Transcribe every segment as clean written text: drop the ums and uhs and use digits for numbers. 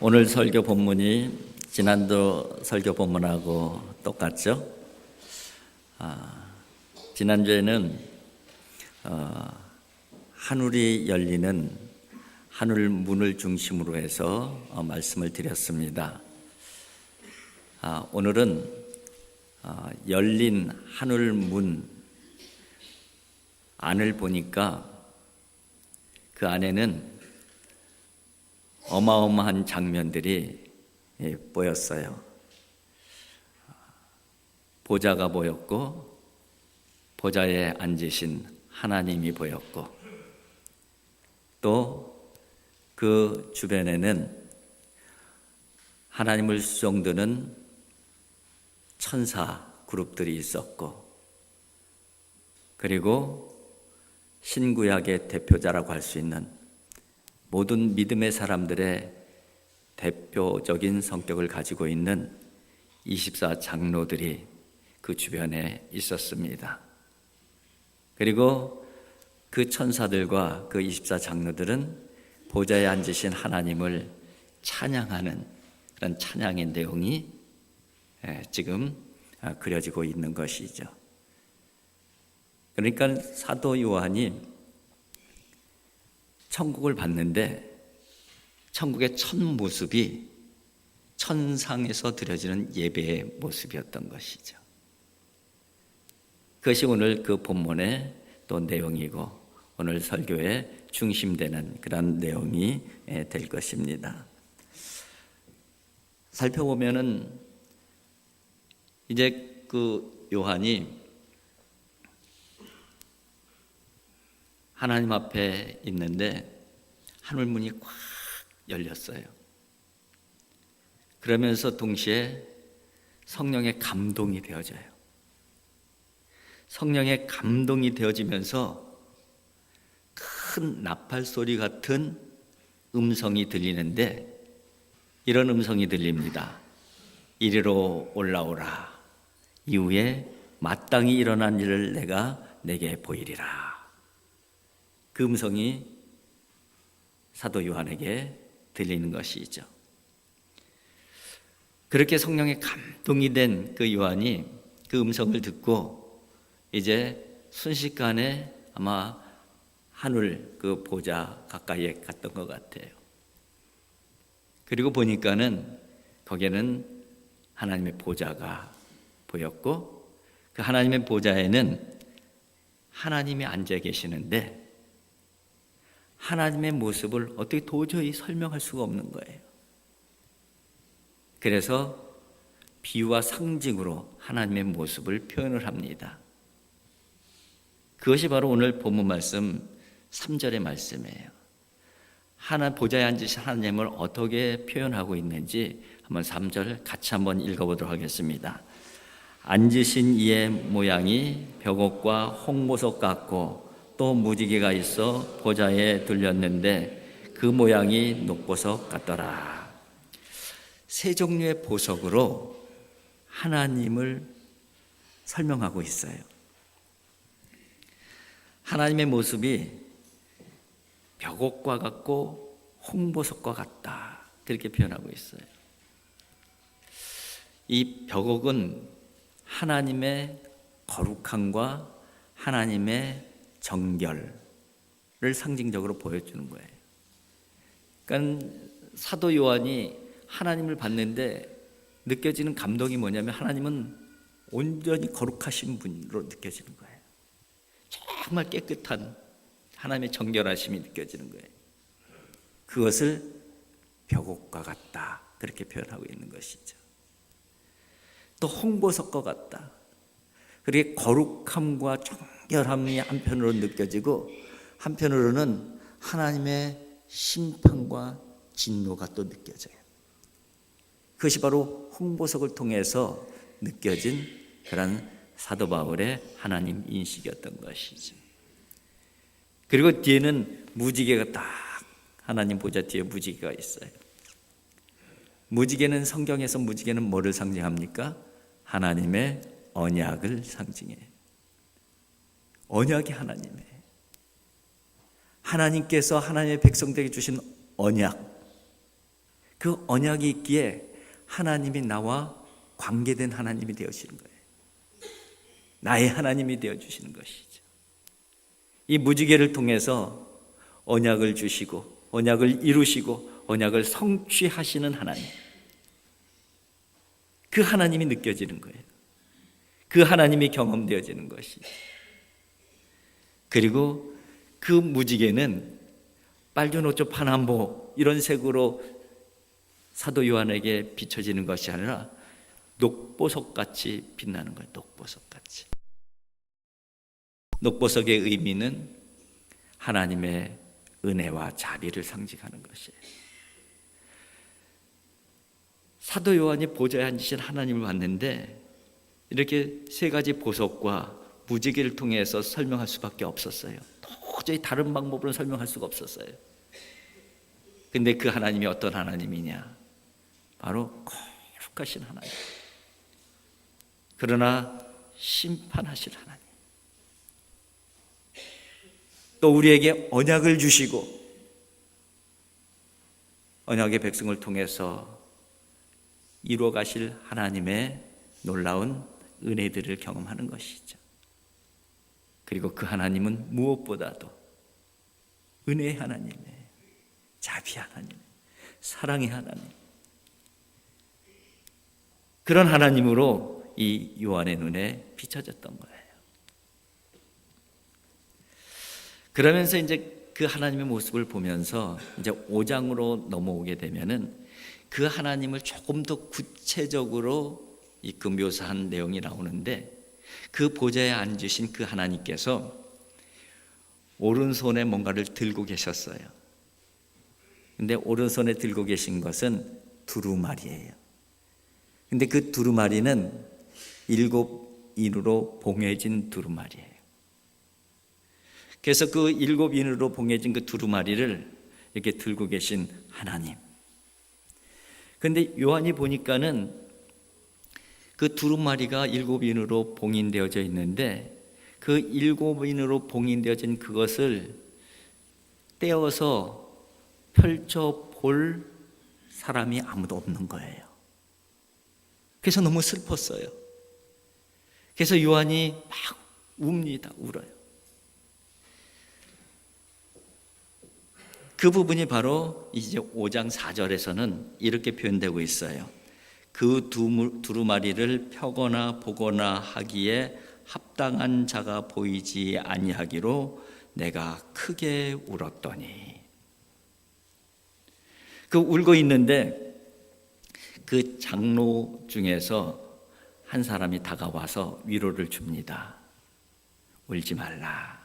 오늘 설교 본문이 지난주 설교 본문하고 똑같죠? 지난주에는 하늘이 열리는 하늘 문을 중심으로 해서 말씀을 드렸습니다. 오늘은 열린 하늘 문 안을 보니까 그 안에는 어마어마한 장면들이 보였어요. 보좌가 보였고 보좌에 앉으신 하나님이 보였고 또 그 주변에는 하나님을 수종드는 천사 그룹들이 있었고 그리고 신구약의 대표자라고 할 수 있는 모든 믿음의 사람들의 대표적인 성격을 가지고 있는 24 장로들이 그 주변에 있었습니다. 그리고 그 천사들과 그 24 장로들은 보좌에 앉으신 하나님을 찬양하는 그런 찬양의 내용이 지금 그려지고 있는 것이죠. 그러니까 사도 요한이 천국을 봤는데 천국의 첫 모습이 천상에서 드려지는 예배의 모습이었던 것이죠. 그것이 오늘 그 본문의 또 내용이고 오늘 설교의 중심되는 그런 내용이 될 것입니다. 살펴보면은 이제 그 요한이 하나님 앞에 있는데 하늘문이 꽉 열렸어요. 그러면서 동시에 성령의 감동이 되어져요. 성령의 감동이 되어지면서 큰 나팔 소리 같은 음성이 들리는데 이런 음성이 들립니다. 이리로 올라오라. 이후에 마땅히 일어난 일을 내게 보이리라. 그 음성이 사도 요한에게 들리는 것이죠. 그렇게 성령의 감동이 된 그 요한이 그 음성을 듣고 이제 순식간에 아마 하늘 그 보좌 가까이에 갔던 것 같아요. 그리고 보니까는 거기에는 하나님의 보좌가 보였고 그 하나님의 보좌에는 하나님이 앉아 계시는데 하나님의 모습을 어떻게 도저히 설명할 수가 없는 거예요. 그래서 비유와 상징으로 하나님의 모습을 표현을 합니다. 그것이 바로 오늘 본문 말씀 3절의 말씀이에요. 보좌에 앉으신 하나님을 어떻게 표현하고 있는지 한번 3절 같이 한번 읽어보도록 하겠습니다. 앉으신 이의 모양이 벽옥과 홍보석 같고 또 무지개가 있어 보좌에 둘렸는데 그 모양이 녹보석 같더라. 세 종류의 보석으로 하나님을 설명하고 있어요. 하나님의 모습이 벽옥과 같고 홍보석과 같다. 그렇게 표현하고 있어요. 이 벽옥은 하나님의 거룩함과 하나님의 정결을 상징적으로 보여주는 거예요. 그러니까 사도 요한이 하나님을 봤는데 느껴지는 감동이 뭐냐면 하나님은 온전히 거룩하신 분으로 느껴지는 거예요. 정말 깨끗한 하나님의 정결하심이 느껴지는 거예요. 그것을 벽옥과 같다. 그렇게 표현하고 있는 것이죠. 또 홍보석과 같다. 그렇게 거룩함과 정결함이 한편으로 느껴지고 한편으로는 하나님의 심판과 진노가 또 느껴져요. 그것이 바로 홍보석을 통해서 느껴진 그런 사도 바울의 하나님 인식이었던 것이죠. 그리고 뒤에는 무지개가 딱 하나님 보좌 뒤에 무지개가 있어요. 무지개는 성경에서 무지개는 뭐를 상징합니까? 하나님의 언약을 상징해요. 언약이 하나님이에요. 하나님께서 하나님의 백성들에게 주신 언약, 그 언약이 있기에 하나님이 나와 관계된 하나님이 되어지는 거예요. 나의 하나님이 되어주시는 것이죠. 이 무지개를 통해서 언약을 주시고 언약을 이루시고 언약을 성취하시는 하나님, 그 하나님이 느껴지는 거예요. 그 하나님이 경험되어지는 것이죠. 그리고 그 무지개는 빨주노초 파남보 이런 색으로 사도 요한에게 비춰지는 것이 아니라 녹보석같이 빛나는 거예요. 녹보석같이. 녹보석의 의미는 하나님의 은혜와 자비를 상징하는 것이에요. 사도 요한이 보좌에 앉으신 하나님을 봤는데 이렇게 세 가지 보석과 무지개를 통해서 설명할 수밖에 없었어요. 도저히 다른 방법으로는 설명할 수가 없었어요. 근데 그 하나님이 어떤 하나님이냐? 바로 거룩하신 하나님. 그러나 심판하실 하나님. 또 우리에게 언약을 주시고 언약의 백성을 통해서 이루어 가실 하나님의 놀라운 은혜들을 경험하는 것이죠. 그리고 그 하나님은 무엇보다도 은혜의 하나님이에요. 자비 하나님, 사랑의 하나님. 그런 하나님으로 이 요한의 눈에 비춰졌던 거예요. 그러면서 이제 그 하나님의 모습을 보면서 이제 5장으로 넘어오게 되면은 그 하나님을 조금 더 구체적으로 그 묘사한 내용이 나오는데, 그 보좌에 앉으신 그 하나님께서 오른손에 뭔가를 들고 계셨어요. 근데 오른손에 들고 계신 것은 두루마리예요. 근데 그 두루마리는 7인으로 봉해진 두루마리예요. 그래서 그 7인으로 봉해진 그 두루마리를 이렇게 들고 계신 하나님. 근데 요한이 보니까는 그 두루마리가 7인으로 봉인되어져 있는데 그 7인으로 봉인되어진 그것을 떼어서 펼쳐 볼 사람이 아무도 없는 거예요. 그래서 너무 슬펐어요. 그래서 요한이 막 웁니다. 울어요. 그 부분이 바로 이제 5장 4절에서는 이렇게 표현되고 있어요. 그 두루마리를 펴거나 보거나 하기에 합당한 자가 보이지 아니하기로 내가 크게 울었더니. 그 울고 있는데 그 장로 중에서 한 사람이 다가와서 위로를 줍니다. 울지 말라.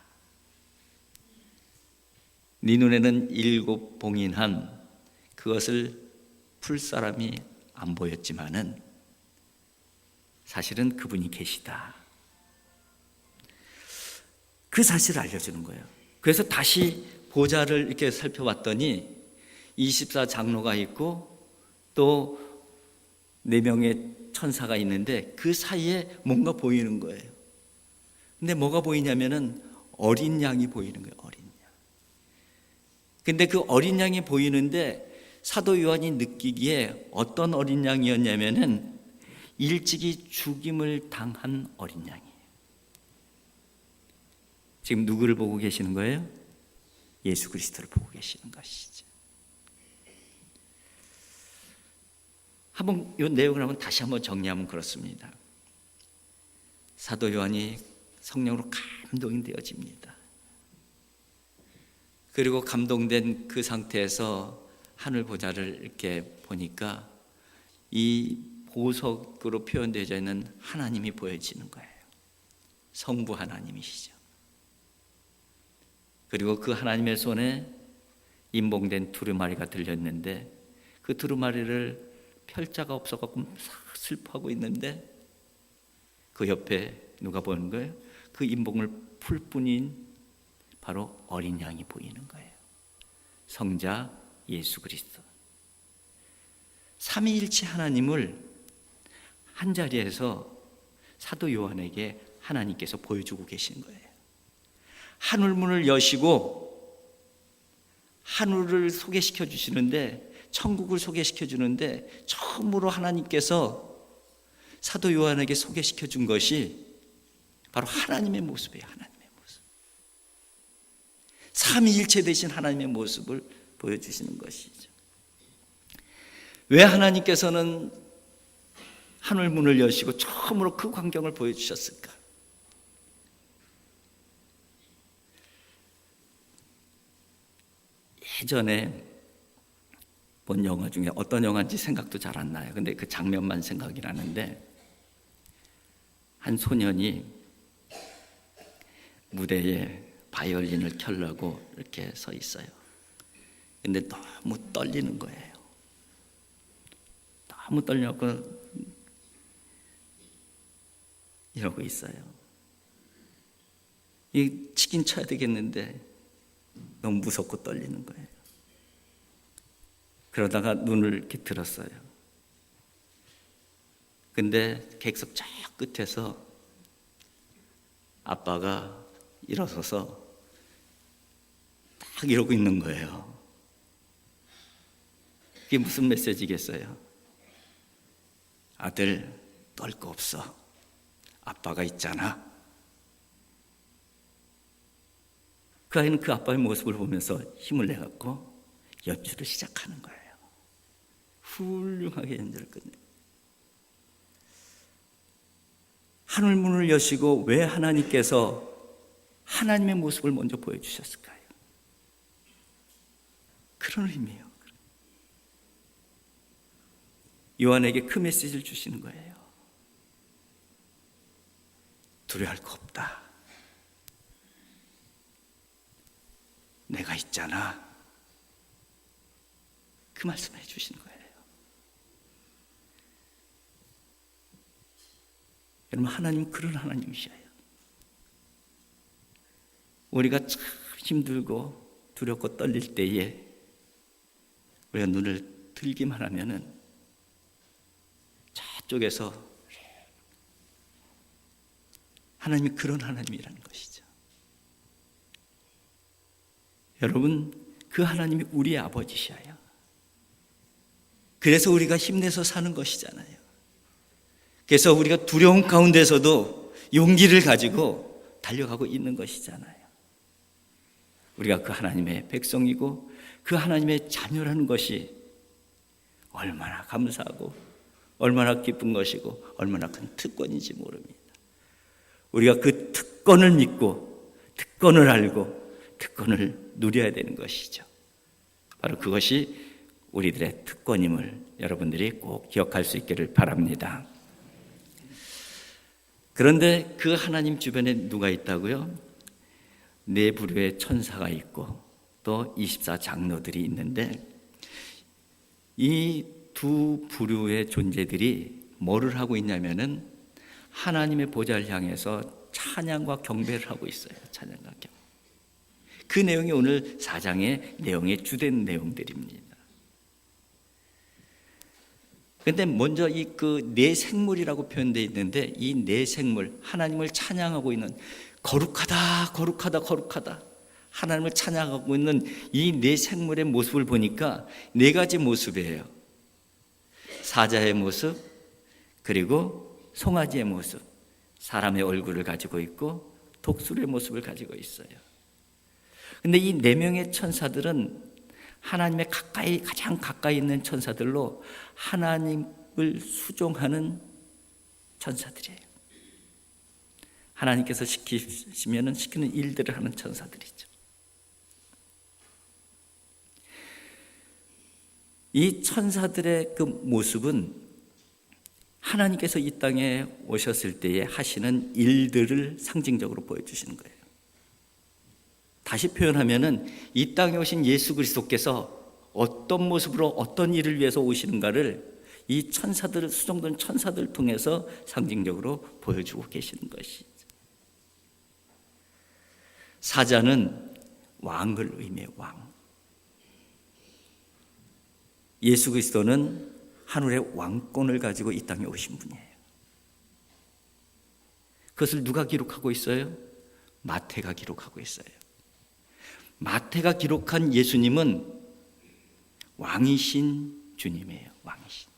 네 눈에는 7 봉인한 그것을 풀 사람이 안 보였지만은 사실은 그분이 계시다. 그 사실을 알려주는 거예요. 그래서 다시 보좌를 이렇게 살펴봤더니 24장로가 있고 또 4명의 천사가 있는데 그 사이에 뭔가 보이는 거예요. 근데 뭐가 보이냐면은 어린 양이 보이는 거예요. 어린 양. 근데 그 어린 양이 보이는데 사도 요한이 느끼기에 어떤 어린 양이었냐면은 일찍이 죽임을 당한 어린 양이에요. 지금 누구를 보고 계시는 거예요? 예수 그리스도를 보고 계시는 것이죠. 한번 이 내용을 한번 다시 한번 정리하면 그렇습니다. 사도 요한이 성령으로 감동이 되어집니다. 그리고 감동된 그 상태에서 하늘 보좌를 이렇게 보니까 이 보석으로 표현되어 있는 하나님이 보여지는 거예요. 성부 하나님이시죠. 그리고 그 하나님의 손에 임봉된 두루마리가 들렸는데 그 두루마리를 펼 자가 없어갖고 슬퍼하고 있는데 그 옆에 누가 보는 거예요? 그 임봉을 풀 뿐인 바로 어린 양이 보이는 거예요. 성자 예수 그리스도. 삼위일체 하나님을 한 자리에서 사도 요한에게 하나님께서 보여주고 계신 거예요. 하늘문을 여시고 하늘을 소개시켜 주시는데 천국을 소개시켜 주는데 처음으로 하나님께서 사도 요한에게 소개시켜 준 것이 바로 하나님의 모습이에요. 하나님의 모습. 삼위일체 되신 하나님의 모습을 보여주시는 것이죠. 왜 하나님께서는 하늘 문을 여시고 처음으로 그 광경을 보여주셨을까? 예전에 본 영화 중에 어떤 영화인지 생각도 잘 안 나요. 근데 그 장면만 생각이 나는데, 한 소년이 무대에 바이올린을 켜려고 이렇게 서 있어요. 근데 너무 떨리는 거예요. 너무 떨려고 이러고 있어요. 이 치긴 쳐야 되겠는데 너무 무섭고 떨리는 거예요. 그러다가 눈을 이렇게 들었어요. 근데 객석 저 끝에서 아빠가 일어서서 딱 이러고 있는 거예요. 그게 무슨 메시지겠어요? 아들, 떨 거 없어. 아빠가 있잖아. 그 아이는 그 아빠의 모습을 보면서 힘을 내갖고 연주를 시작하는 거예요. 훌륭하게 연주를 끝내요. 하늘 문을 여시고 왜 하나님께서 하나님의 모습을 먼저 보여주셨을까요? 그런 의미예요. 요한에게 그 메시지를 주시는 거예요. 두려워할 거 없다. 내가 있잖아. 그 말씀을 해주시는 거예요. 여러분, 하나님 그런 하나님이셔요. 우리가 참 힘들고 두렵고 떨릴 때에 우리가 눈을 들기만 하면은 저쪽에서 하나님이 그런 하나님이라는 것이죠. 여러분, 그 하나님이 우리의 아버지셔요. 그래서 우리가 힘내서 사는 것이잖아요. 그래서 우리가 두려움 가운데서도 용기를 가지고 달려가고 있는 것이잖아요. 우리가 그 하나님의 백성이고 그 하나님의 자녀라는 것이 얼마나 감사하고 얼마나 기쁜 것이고 얼마나 큰 특권인지 모릅니다. 우리가 그 특권을 믿고 특권을 알고 특권을 누려야 되는 것이죠. 바로 그것이 우리들의 특권임을 여러분들이 꼭 기억할 수 있기를 바랍니다. 그런데 그 하나님 주변에 누가 있다고요? 네 부류의 천사가 있고 또 24장로들이 있는데, 이 두 부류의 존재들이 뭐를 하고 있냐면은 하나님의 보좌를 향해서 찬양과 경배를 하고 있어요. 찬양과 경배. 그 내용이 오늘 4장의 내용의 주된 내용들입니다. 그런데 먼저 이 그 네 생물이라고 표현되어 있는데, 이 네 생물, 하나님을 찬양하고 있는, 거룩하다 거룩하다 거룩하다 하나님을 찬양하고 있는 이 네 생물의 모습을 보니까 네 가지 모습이에요. 사자의 모습, 그리고 송아지의 모습, 사람의 얼굴을 가지고 있고 독수리의 모습을 가지고 있어요. 그런데 이 네 명의 천사들은 하나님의 가장 가까이 있는 천사들로 하나님을 수종하는 천사들이에요. 하나님께서 시키시면 시키는 일들을 하는 천사들이죠. 이 천사들의 그 모습은 하나님께서 이 땅에 오셨을 때에 하시는 일들을 상징적으로 보여주시는 거예요. 다시 표현하면은 이 땅에 오신 예수 그리스도께서 어떤 모습으로 어떤 일을 위해서 오시는가를 이 천사들, 수종된 천사들을 통해서 상징적으로 보여주고 계시는 것이죠. 사자는 왕을 의미해요. 왕. 예수 그리스도는 하늘의 왕권을 가지고 이 땅에 오신 분이에요. 그것을 누가 기록하고 있어요? 마태가 기록하고 있어요. 마태가 기록한 예수님은 왕이신 주님이에요. 왕이신.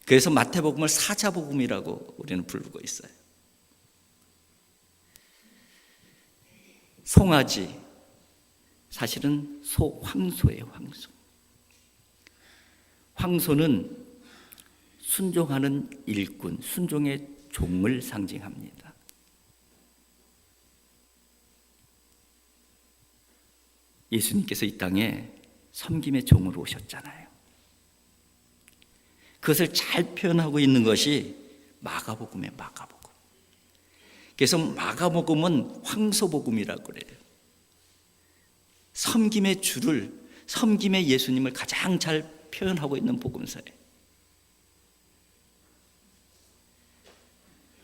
그래서 마태복음을 사자복음이라고 우리는 부르고 있어요. 송아지, 사실은 황소예요. 황소. 황소는 순종하는 일꾼, 순종의 종을 상징합니다. 예수님께서 이 땅에 섬김의 종으로 오셨잖아요. 그것을 잘 표현하고 있는 것이 마가복음이에요. 마가복음. 그래서 마가복음은 황소복음이라고 그래요. 섬김의 주를, 섬김의 예수님을 가장 잘 표현하고 있는 복음서예요.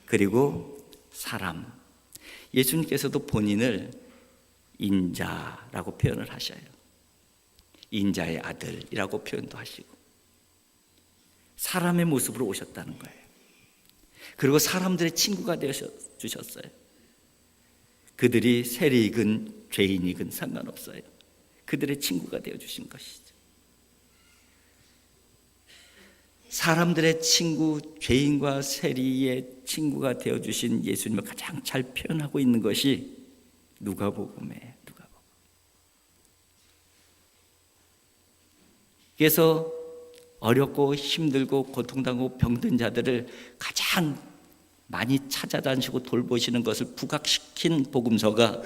그리고 사람, 예수님께서도 본인을 인자라고 표현을 하셔요. 인자의 아들이라고 표현도 하시고 사람의 모습으로 오셨다는 거예요. 그리고 사람들의 친구가 되어주셨어요. 그들이 세리이건 죄인이건 상관없어요. 그들의 친구가 되어주신 것이죠. 사람들의 친구, 죄인과 세리의 친구가 되어주신 예수님을 가장 잘 표현하고 있는 것이 누가복음이에요. 누가복음. 그래서 어렵고 힘들고 고통당하고 병든 자들을 가장 많이 찾아다니시고 돌보시는 것을 부각시킨 복음서가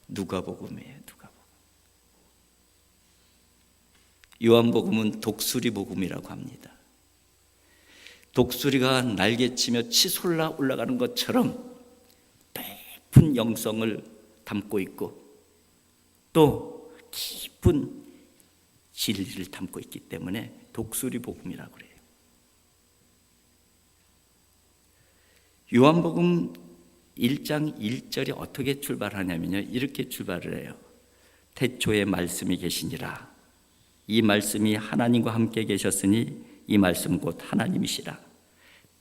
누가복음이에요. 누가복음. 요한복음은 독수리 복음이라고 합니다. 독수리가 날개치며 치솟아 올라가는 것처럼 깊은 영성을 담고 있고 또 깊은 진리를 담고 있기 때문에 독수리 복음이라고 그래요. 요한복음 1장 1절이 어떻게 출발하냐면요, 이렇게 출발을 해요. 태초에 말씀이 계시니라. 이 말씀이 하나님과 함께 계셨으니 이 말씀 곧 하나님이시라.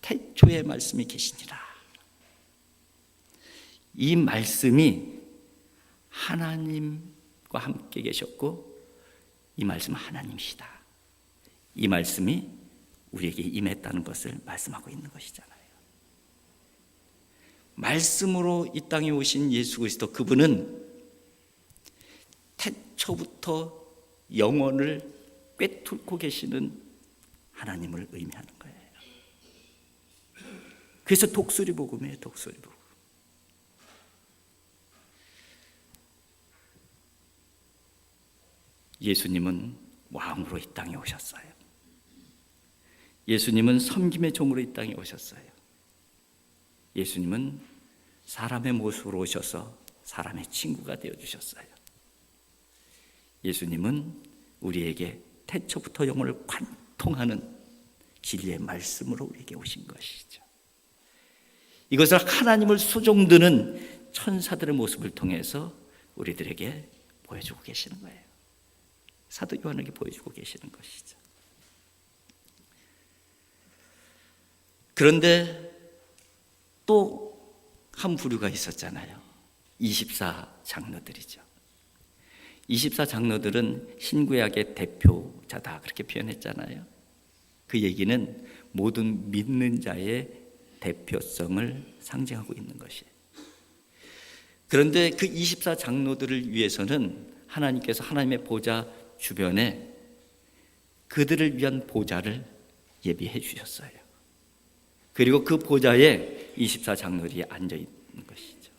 태초에 말씀이 계시니라. 이 말씀이 하나님과 함께 계셨고 이 말씀은 하나님이시다. 이 말씀이 우리에게 임했다는 것을 말씀하고 있는 것이잖아요. 말씀으로 이 땅에 오신 예수 그리스도, 그분은 태초부터 영원을 꿰뚫고 계시는 하나님을 의미하는 거예요. 그래서 독수리 복음이에요. 독수리 복음. 예수님은 왕으로 이 땅에 오셨어요. 예수님은 섬김의 종으로 이 땅에 오셨어요. 예수님은 사람의 모습으로 오셔서 사람의 친구가 되어주셨어요. 예수님은 우리에게 태초부터 영혼을 관통하는 진리의 말씀으로 우리에게 오신 것이죠. 이것을 하나님을 수종드는 천사들의 모습을 통해서 우리들에게 보여주고 계시는 거예요. 사도 요한에게 보여주고 계시는 것이죠. 그런데 또 한 부류가 있었잖아요. 24장로들이죠. 24장로들은 신구약의 대표자다, 그렇게 표현했잖아요. 그 얘기는 모든 믿는 자의 대표성을 상징하고 있는 것이에요. 그런데 그 24장로들을 위해서는 하나님께서 하나님의 보좌 주변에 그들을 위한 보좌를 예비해 주셨어요. 그리고 그 보좌에 24장로들이 앉아 있는 것이죠.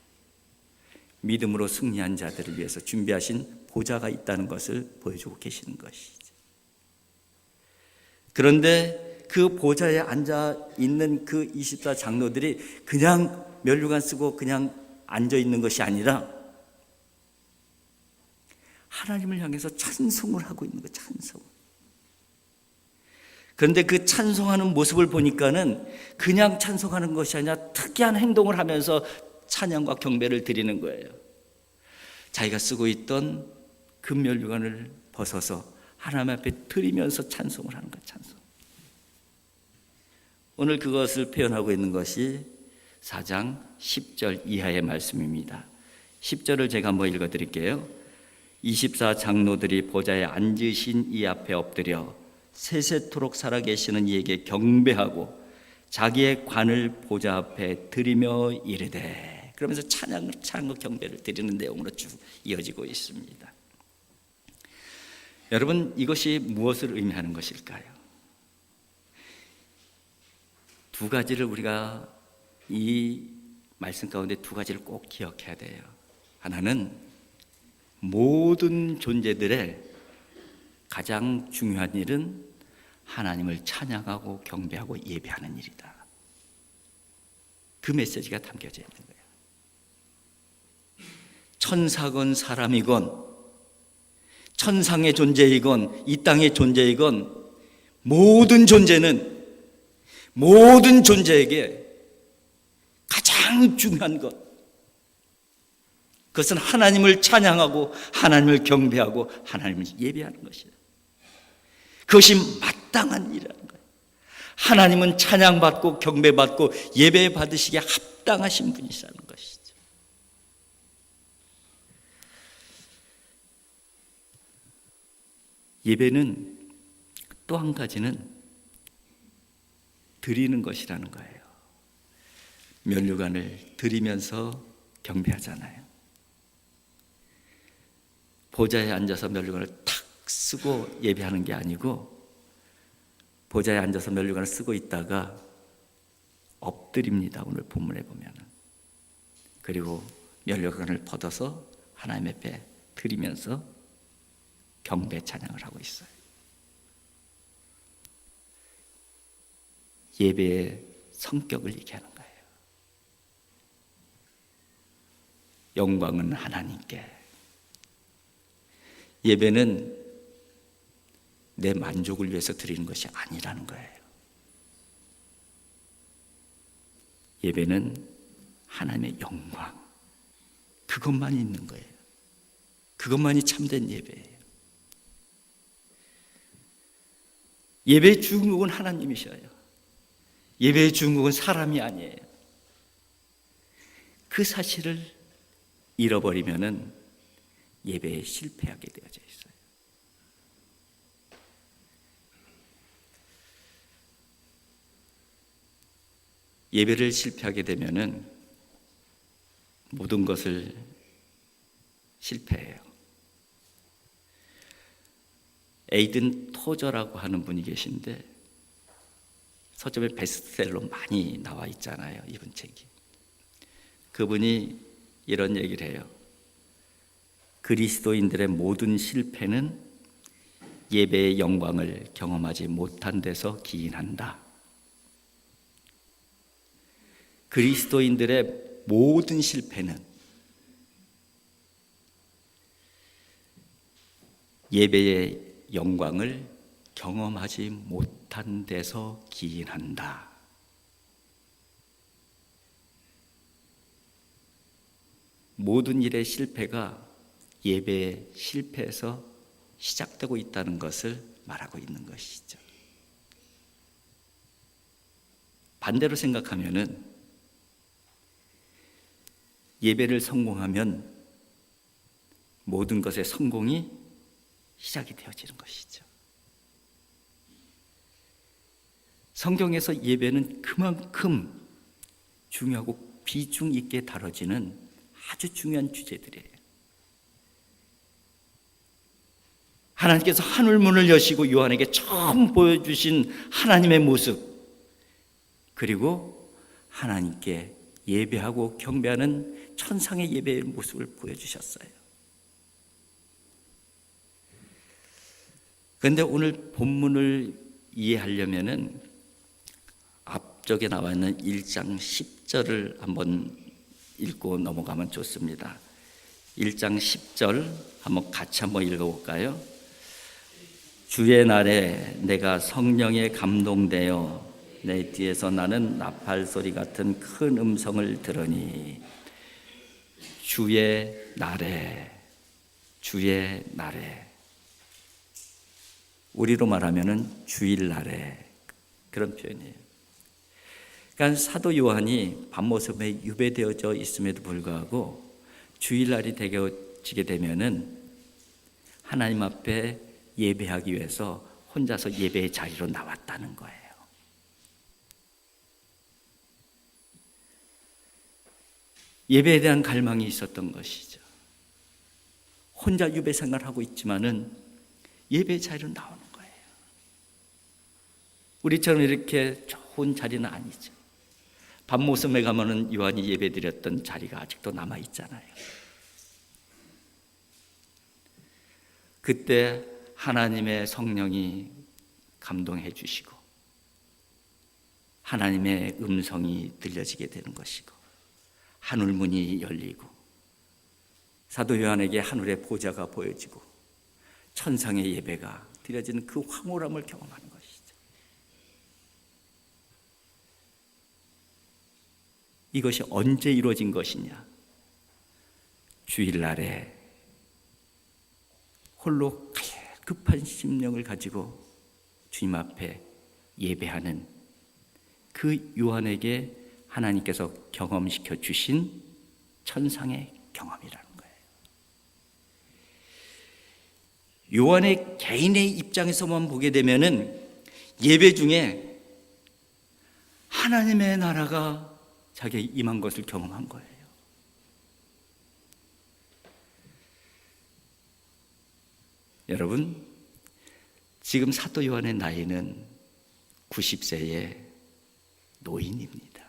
믿음으로 승리한 자들을 위해서 준비하신 보좌가 있다는 것을 보여주고 계시는 것이죠. 그런데 그 보좌에 앉아 있는 그 24장로들이 그냥 면류관 쓰고 그냥 앉아 있는 것이 아니라 하나님을 향해서 찬송을 하고 있는 거예요. 찬송. 그런데 그 찬송하는 모습을 보니까는 그냥 찬송하는 것이 아니라 특이한 행동을 하면서 찬양과 경배를 드리는 거예요. 자기가 쓰고 있던 금면류관을 벗어서 하나님 앞에 드리면서 찬송을 하는 거예요. 찬송. 오늘 그것을 표현하고 있는 것이 4장 10절 이하의 말씀입니다. 10절을 제가 한번 읽어드릴게요. 24 장로들이 보좌에 앉으신 이 앞에 엎드려 세세토록 살아계시는 이에게 경배하고 자기의 관을 보좌 앞에 드리며 이르되, 그러면서 찬양과 경배를 드리는 내용으로 쭉 이어지고 있습니다. 여러분, 이것이 무엇을 의미하는 것일까요? 두 가지를 우리가 이 말씀 가운데 두 가지를 꼭 기억해야 돼요. 하나는 모든 존재들의 가장 중요한 일은 하나님을 찬양하고 경배하고 예배하는 일이다. 그 메시지가 담겨져 있는 거예요. 천사건 사람이건 천상의 존재이건 이 땅의 존재이건 모든 존재는 모든 존재에게 가장 중요한 것, 그것은 하나님을 찬양하고 하나님을 경배하고 하나님을 예배하는 것이다. 그것이 마땅한 일이라는 거예요. 하나님은 찬양받고 경배받고 예배받으시기에 합당하신 분이시라는 것이죠. 예배는 또 한 가지는 드리는 것이라는 거예요. 면류관을 드리면서 경배하잖아요. 보좌에 앉아서 면류관을 탁 쓰고 예배하는 게 아니고 보좌에 앉아서 면류관을 쓰고 있다가 엎드립니다. 오늘 본문에 보면은. 그리고 면류관을 벗어서 하나님 앞에 드리면서 경배 찬양을 하고 있어요. 예배의 성격을 얘기하는 거예요. 영광은 하나님께. 예배는 내 만족을 위해서 드리는 것이 아니라는 거예요. 예배는 하나님의 영광, 그것만이 있는 거예요. 그것만이 참된 예배예요. 예배의 주인공은 하나님이셔요. 예배의 주인공은 사람이 아니에요. 그 사실을 잃어버리면은 예배에 실패하게 되어져 있어요. 예배를 실패하게 되면은 모든 것을 실패해요. 에이든 토저라고 하는 분이 계신데 서점에 베스트셀러 많이 나와 있잖아요. 이분 책이. 그분이 이런 얘기를 해요. 그리스도인들의 모든 실패는 예배의 영광을 경험하지 못한 데서 기인한다. 그리스도인들의 모든 실패는 예배의 영광을 경험하지 못한 데서 기인한다. 모든 일의 실패가 예배의 실패에서 시작되고 있다는 것을 말하고 있는 것이죠. 반대로 생각하면은 예배를 성공하면 모든 것의 성공이 시작이 되어지는 것이죠. 성경에서 예배는 그만큼 중요하고 비중 있게 다뤄지는 아주 중요한 주제들이에요. 하나님께서 하늘문을 여시고 요한에게 처음 보여주신 하나님의 모습, 그리고 하나님께 예배하고 경배하는 천상의 예배의 모습을 보여주셨어요. 그런데 오늘 본문을 이해하려면은 앞쪽에 나와 있는 1장 10절을 한번 읽고 넘어가면 좋습니다. 1장 10절 같이 한번 읽어볼까요? 주의 날에 내가 성령에 감동되어 내 뒤에서 나는 나팔 소리 같은 큰 음성을 들으니 주의 날에, 주의 날에, 우리로 말하면은 주일날에, 그런 표현이에요. 그러니까 사도 요한이 밤모습에 유배되어져 있음에도 불구하고 주일날이 되어지게 되면은 하나님 앞에 예배하기 위해서 혼자서 예배의 자리로 나왔다는 거예요. 예배에 대한 갈망이 있었던 것이죠. 혼자 예배 생활을 하고 있지만은 예배의 자리로 나오는 거예요. 우리처럼 이렇게 좋은 자리는 아니죠. 밤모섬에 가면은 요한이 예배드렸던 자리가 아직도 남아 있잖아요. 그때 하나님의 성령이 감동해 주시고 하나님의 음성이 들려지게 되는 것이고 하늘문이 열리고 사도 요한에게 하늘의 보좌가 보여지고 천상의 예배가 드려지는 그 황홀함을 경험하는 것이죠. 이것이 언제 이루어진 것이냐? 주일날에 홀로 급한 심령을 가지고 주님 앞에 예배하는 그 요한에게 하나님께서 경험시켜 주신 천상의 경험이라는 거예요. 요한의 개인의 입장에서만 보게 되면은 예배 중에 하나님의 나라가 자기에 임한 것을 경험한 거예요. 여러분, 지금 사도 요한의 나이는 90세의 노인입니다.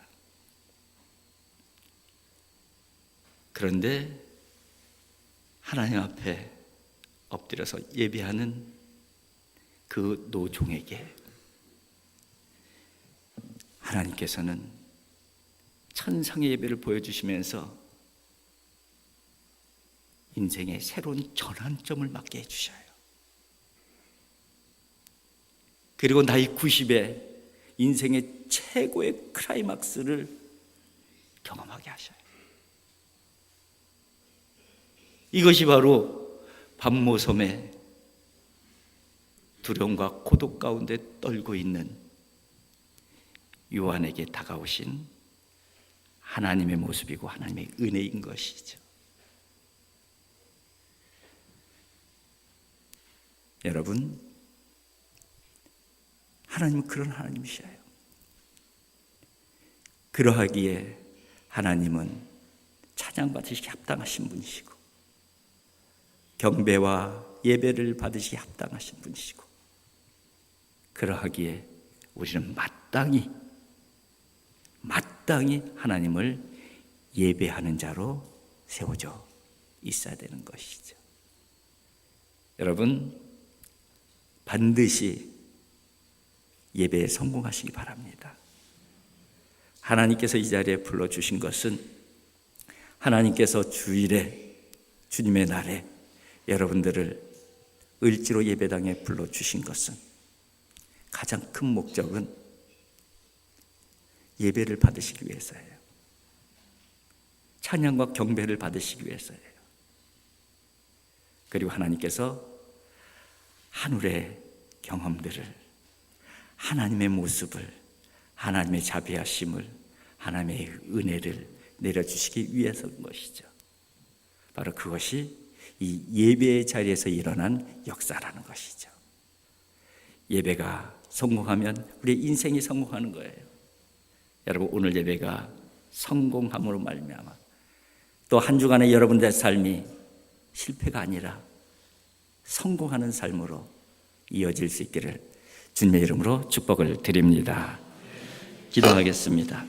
그런데 하나님 앞에 엎드려서 예배하는 그 노종에게 하나님께서는 천상의 예배를 보여주시면서 인생의 새로운 전환점을 맞게 해주셔요. 그리고 나이 90에 인생의 최고의 클라이막스를 경험하게 하셔요. 이것이 바로 밤모섬에 두려움과 고독 가운데 떨고 있는 요한에게 다가오신 하나님의 모습이고 하나님의 은혜인 것이죠. 여러분, 하나님은 그런 하나님이셔요. 그러하기에 하나님은 찬양받으시기 합당하신 분이시고 경배와 예배를 받으시기 합당하신 분이시고 그러하기에 우리는 마땅히 하나님을 예배하는 자로 세워져 있어야 되는 것이죠. 여러분, 반드시 예배에 성공하시기 바랍니다. 하나님께서 이 자리에 불러주신 것은 하나님께서 주일에 주님의 날에 여러분들을 을지로 예배당에 불러주신 것은 가장 큰 목적은 예배를 받으시기 위해서예요. 찬양과 경배를 받으시기 위해서예요. 그리고 하나님께서 하늘의 경험들을, 하나님의 모습을, 하나님의 자비하심을, 하나님의 은혜를 내려주시기 위해서인 것이죠. 바로 그것이 이 예배의 자리에서 일어난 역사라는 것이죠. 예배가 성공하면 우리의 인생이 성공하는 거예요. 여러분, 오늘 예배가 성공함으로 말미암아 또 한 주간의 여러분들의 삶이 실패가 아니라 성공하는 삶으로 이어질 수 있기를 주님의 이름으로 축복을 드립니다. 기도하겠습니다.